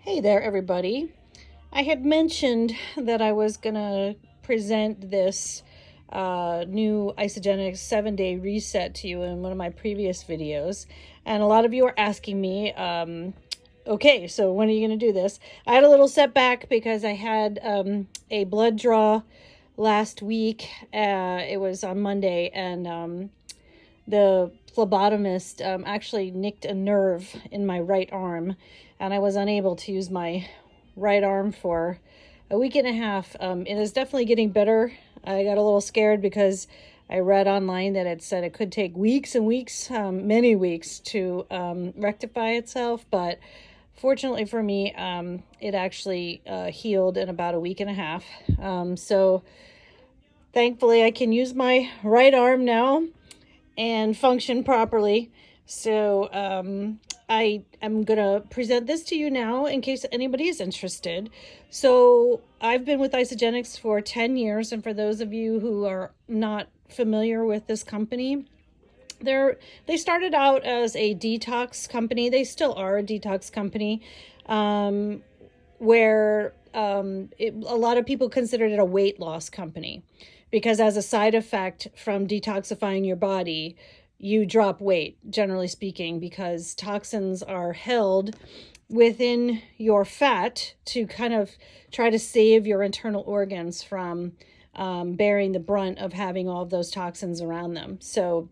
Hey there, everybody. I had mentioned that I was going to present this new Isogenics 7-day reset to you in one of my previous videos. And a lot of you are asking me, okay, so when are you going to do this? I had a little setback because I had a blood draw last week. It was on Monday, and the phlebotomist actually nicked a nerve in my right arm, and I was unable to use my right arm for a week and a half. It is definitely getting better. I got a little scared because I read online that it said it could take weeks and weeks, many weeks, to rectify itself, but fortunately for me, it actually healed in about a week and a half. So thankfully I can use my right arm now and function properly. So I am going to present this to you now in case anybody is interested. So I've been with Isogenics for 10 years. And for those of you who are not familiar with this company, they started out as a detox company. They still are a detox company, where a lot of people considered it a weight loss company, because as a side effect from detoxifying your body, you drop weight, generally speaking, because toxins are held within your fat to kind of try to save your internal organs from bearing the brunt of having all of those toxins around them. So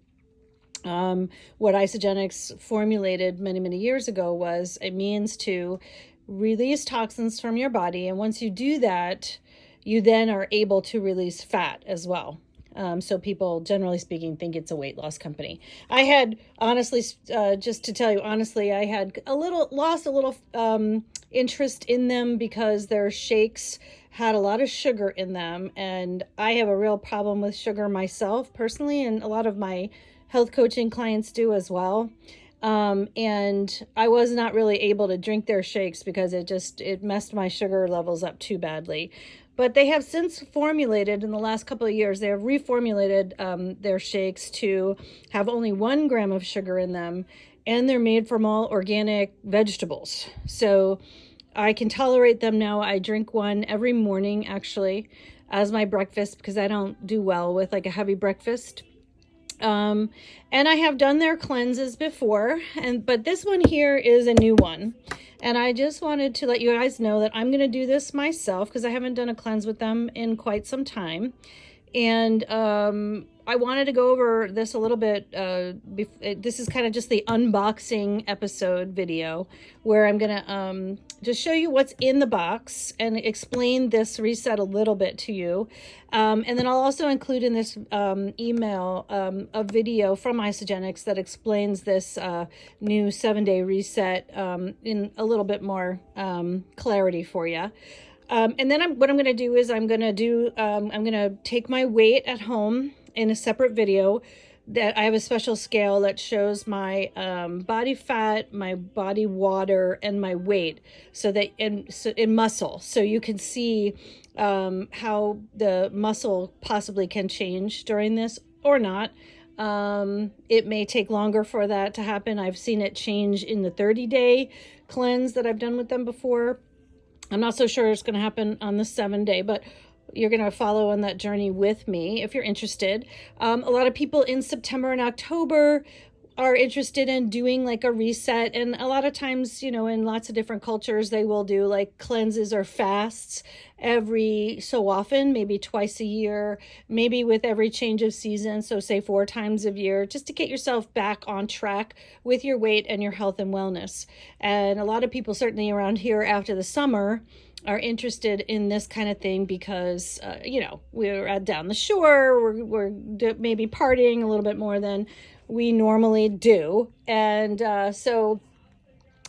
what Isogenics formulated many, many years ago was a means to release toxins from your body. And once you do that, you then are able to release fat as well. So people, generally speaking, think it's a weight loss company. I had, honestly, just to tell you honestly, I had lost a little interest in them because their shakes had a lot of sugar in them. And I have a real problem with sugar myself personally, and a lot of my health coaching clients do as well. And I was not really able to drink their shakes because it messed my sugar levels up too badly. But they have since formulated, in the last couple of years, they have reformulated their shakes to have only 1 gram of sugar in them, and they're made from all organic vegetables. So I can tolerate them now. I drink one every morning, actually, as my breakfast, because I don't do well with like a heavy breakfast. And I have done their cleanses before, but this one here is a new one. And I just wanted to let you guys know that I'm going to do this myself because I haven't done a cleanse with them in quite some time. And I wanted to go over this a little bit. This is kind of just the unboxing episode video where I'm going to just show you what's in the box and explain this reset a little bit to you. And then I'll also include in this email a video from Isogenics that explains this new 7-day reset in a little bit more clarity for you. And then what I'm going to do is I'm going to take my weight at home in a separate video. That I have a special scale that shows my body fat, my body water, and my weight, so that in muscle, so you can see how the muscle possibly can change during this or not. It may take longer for that to happen. I've seen it change in the 30-day cleanse that I've done with them before. I'm not so sure it's going to happen on the 7-day, but you're going to follow on that journey with me if you're interested. A lot of people in September and October are interested in doing like a reset. And a lot of times, in lots of different cultures, they will do like cleanses or fasts every so often, maybe twice a year, maybe with every change of season. So say 4 times a year, just to get yourself back on track with your weight and your health and wellness. And a lot of people, certainly around here after the summer, are interested in this kind of thing because, we're down the shore, we're maybe partying a little bit more than we normally do. And so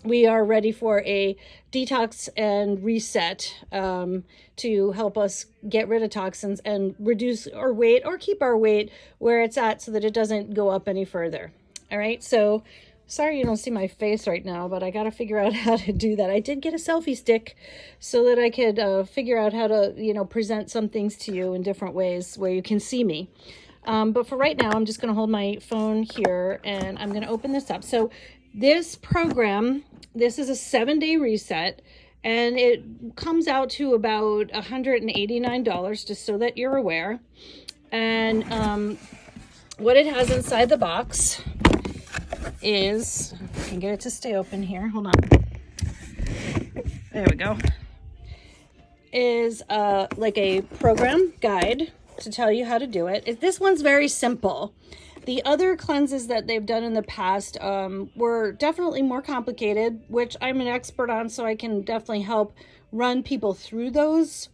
we are ready for a detox and reset to help us get rid of toxins and reduce our weight or keep our weight where it's at so that it doesn't go up any further. All right, so sorry you don't see my face right now, but I got to figure out how to do that. I did get a selfie stick so that I could figure out how to, present some things to you in different ways where you can see me. But for right now, I'm just going to hold my phone here and I'm going to open this up. So this program, this is a 7-day reset. And it comes out to about $189, just so that you're aware. And what it has inside the box is, I can get it to stay open here. Hold on. There we go. Is like a program guide to tell you how to do it. This one's very simple. The other cleanses that they've done in the past were definitely more complicated, which I'm an expert on, so I can definitely help run people through those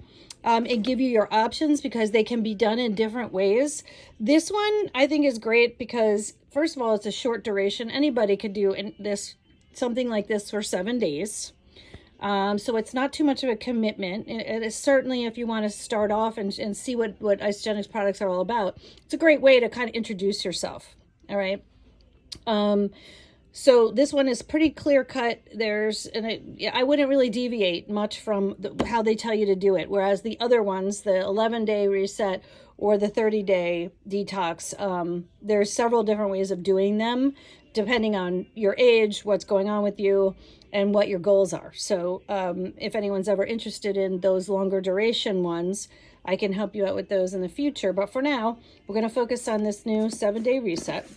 and give you your options, because they can be done in different ways. This one I think is great because, first of all, it's a short duration. Anybody could do something like this for 7 days. So it's not too much of a commitment. It is certainly, if you want to start off and see what Isogenics products are all about, it's a great way to kind of introduce yourself. All right. So this one is pretty clear cut. I wouldn't really deviate much from how they tell you to do it. Whereas the other ones, the 11-day reset or the 30-day detox, there's several different ways of doing them, depending on your age, what's going on with you, and what your goals are. So if anyone's ever interested in those longer duration ones, I can help you out with those in the future. But for now, we're going to focus on this new 7-day reset.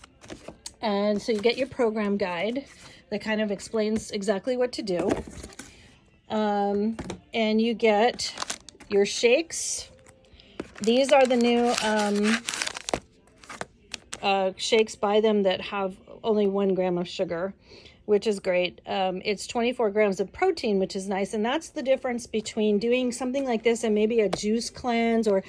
And so you get your program guide that kind of explains exactly what to do. And you get your shakes. These are the new shakes by them that have only 1 gram of sugar, which is great. It's 24 grams of protein, which is nice. And that's the difference between doing something like this and maybe a juice cleanse, or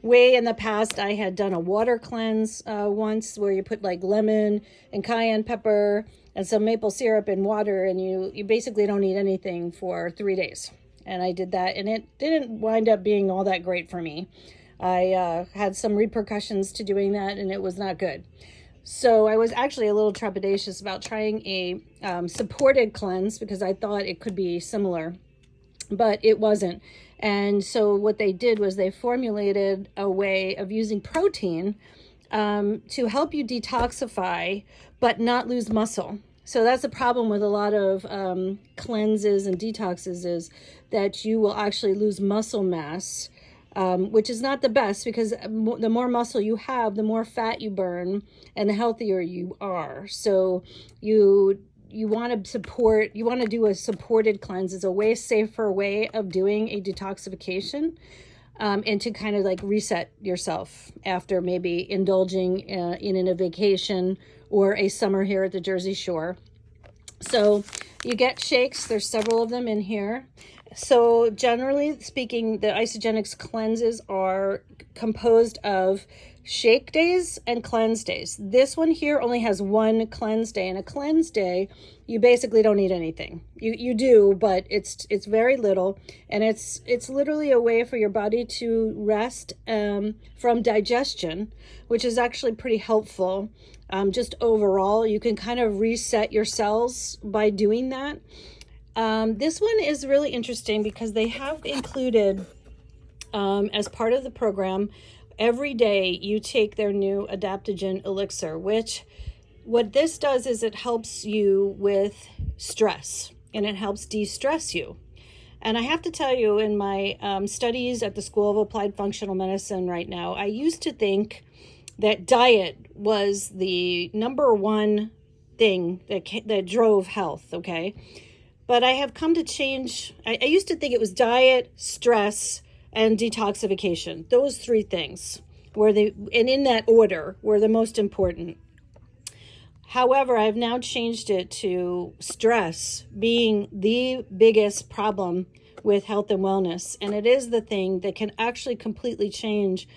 way in the past I had done a water cleanse once, where you put like lemon and cayenne pepper and some maple syrup in water, and you basically don't eat anything for 3 days. And I did that, and it didn't wind up being all that great for me. I had some repercussions to doing that, and it was not good. So I was actually a little trepidatious about trying a supported cleanse, because I thought it could be similar, but it wasn't. And so what they did was they formulated a way of using protein to help you detoxify, but not lose muscle. So that's the problem with a lot of cleanses and detoxes, is that you will actually lose muscle mass, which is not the best, because the more muscle you have, the more fat you burn and the healthier you are. So you want to do a supported cleanse. It's a way safer way of doing a detoxification, and to kind of like reset yourself after maybe indulging in a vacation or a summer here at the Jersey Shore. So you get shakes. There's several of them in here. So generally speaking, the Isogenics cleanses are composed of shake days and cleanse days. This one here only has 1 cleanse day, and a cleanse day, you basically don't eat anything. You do, but it's very little, and it's literally a way for your body to rest from digestion, which is actually pretty helpful. Just overall, you can kind of reset your cells by doing that. This one is really interesting because they have included, as part of the program, every day you take their new adaptogen elixir, which what this does is it helps you with stress, and it helps de-stress you. And I have to tell you, in my studies at the School of Applied Functional Medicine right now, I used to think that diet was the number one thing that drove health, okay? But I have come to change. I used to think it was diet, stress, and detoxification. Those 3 things and in that order, were the most important. However, I've now changed it to stress being the biggest problem with health and wellness. And it is the thing that can actually completely change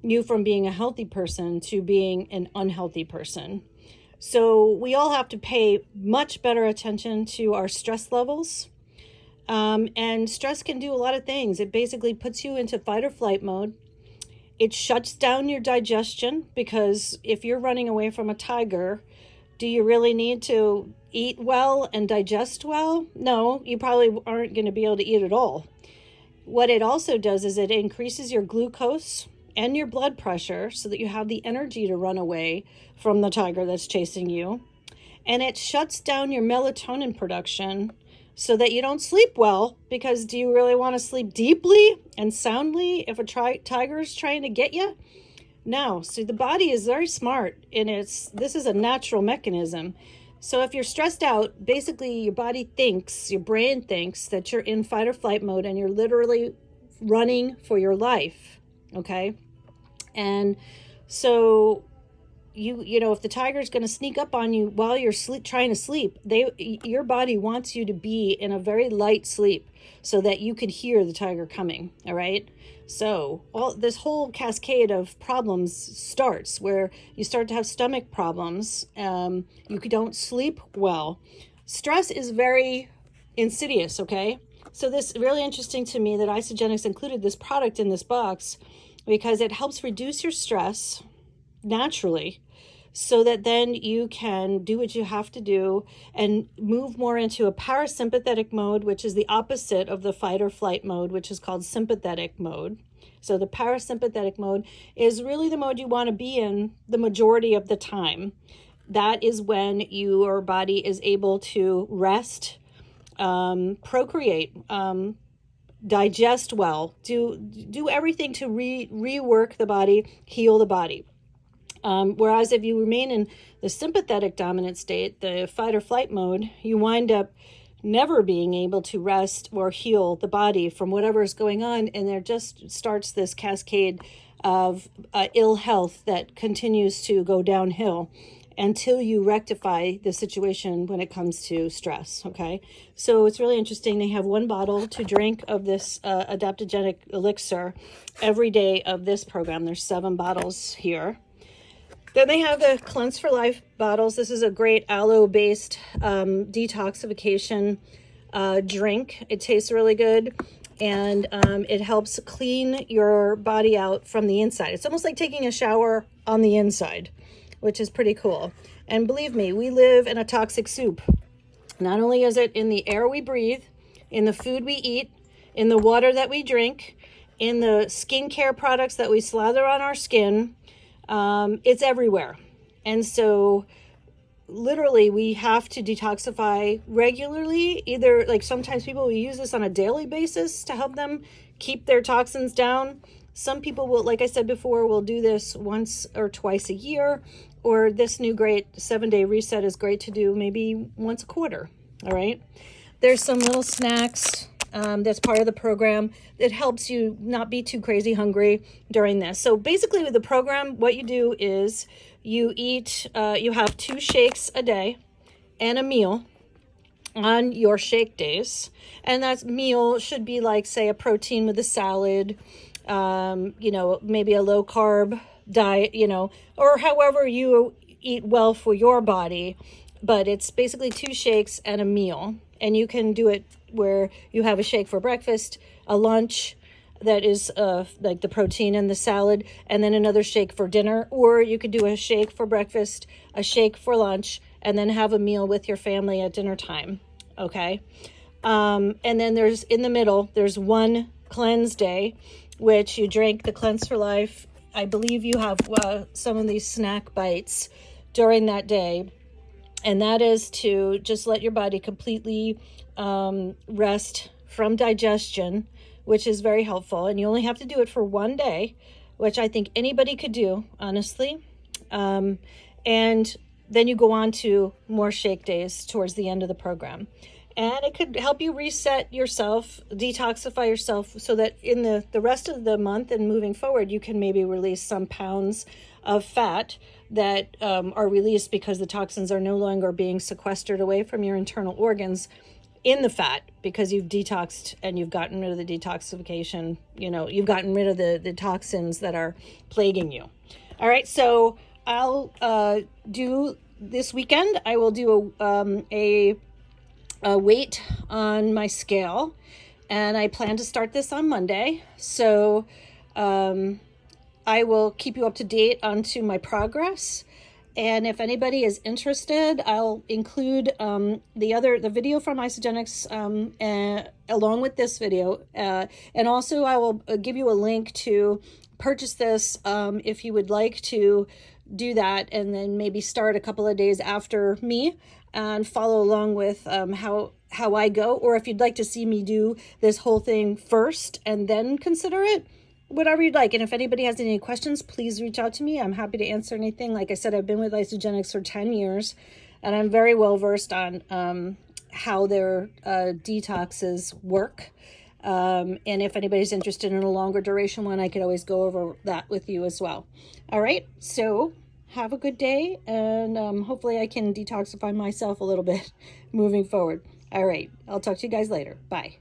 you from being a healthy person to being an unhealthy person. So we all have to pay much better attention to our stress levels. And stress can do a lot of things. It basically puts you into fight or flight mode. It shuts down your digestion, because if you're running away from a tiger, do you really need to eat well and digest well? No, you probably aren't going to be able to eat at all. What it also does is it increases your glucose and your blood pressure so that you have the energy to run away from the tiger that's chasing you. And it shuts down your melatonin production so that you don't sleep well, because do you really want to sleep deeply and soundly if a tiger is trying to get you? No. So the body is very smart, and this is a natural mechanism. So if you're stressed out, basically your brain thinks that you're in fight or flight mode and you're literally running for your life. Okay? And so if the tiger's going to sneak up on you while you're trying to sleep, your body wants you to be in a very light sleep so that you can hear the tiger coming. All right. So this whole cascade of problems starts where you start to have stomach problems. You don't sleep well. Stress is very insidious. Okay. So this is really interesting to me that Isagenix included this product in this box, because it helps reduce your stress naturally, so that then you can do what you have to do and move more into a parasympathetic mode, which is the opposite of the fight or flight mode, which is called sympathetic mode. So the parasympathetic mode is really the mode you want to be in the majority of the time. That is when your body is able to rest, procreate, digest well, do everything to rework the body, heal the body. Whereas if you remain in the sympathetic dominant state, the fight or flight mode, you wind up never being able to rest or heal the body from whatever is going on. And there just starts this cascade of ill health that continues to go downhill until you rectify the situation when it comes to stress. Okay. So it's really interesting. They have 1 bottle to drink of this adaptogenic elixir every day of this program. There's 7 bottles here. Then they have the Cleanse for Life bottles. This is a great aloe-based detoxification drink. It tastes really good, and it helps clean your body out from the inside. It's almost like taking a shower on the inside, which is pretty cool. And believe me, we live in a toxic soup. Not only is it in the air we breathe, in the food we eat, in the water that we drink, in the skincare products that we slather on our skin, it's everywhere. And so literally we have to detoxify regularly. Either, like, sometimes people will use this on a daily basis to help them keep their toxins down. Some people will, like I said before, will do this once or twice a year, or this new great 7-day reset is great to do maybe once a quarter. All right. There's some little snacks that's part of the program that helps you not be too crazy hungry during this. So basically with the program, what you do is you have 2 shakes a day and a meal on your shake days. And that meal should be like, say, a protein with a salad, maybe a low carb diet, or however you eat well for your body. But it's basically 2 shakes and a meal. And you can do it where you have a shake for breakfast, a lunch that is like the protein and the salad, and then another shake for dinner. Or you could do a shake for breakfast, a shake for lunch, and then have a meal with your family at dinner time. Okay. And then in the middle, there's 1 cleanse day, which you drink the Cleanse for Life. I believe you have some of these snack bites during that day. And that is to just let your body completely rest from digestion, which is very helpful. And you only have to do it for 1 day, which I think anybody could do, honestly. And then you go on to more shake days towards the end of the program. And it could help you reset yourself, detoxify yourself, so that in the rest of the month and moving forward, you can maybe release some pounds of fat that are released because the toxins are no longer being sequestered away from your internal organs in the fat, because you've detoxed and you've gotten rid of the detoxification, you've gotten rid of the toxins that are plaguing you. All right, so I'll do this weekend, I will do a weight on my scale, and I plan to start this on Monday. So I will keep you up to date onto my progress. And if anybody is interested, I'll include the video from Isagenix along with this video. And also I will give you a link to purchase this if you would like to do that, and then maybe start a couple of days after me and follow along with how how I go, or if you'd like to see me do this whole thing first and then consider it, whatever you'd like. And if anybody has any questions, please reach out to me. I'm happy to answer anything. Like I said, I've been with Isogenics for 10 years, and I'm very well versed on how their detoxes work. And if anybody's interested in a longer duration one, I could always go over that with you as well. All right, so have a good day, and hopefully I can detoxify myself a little bit moving forward. All right, I'll talk to you guys later. Bye.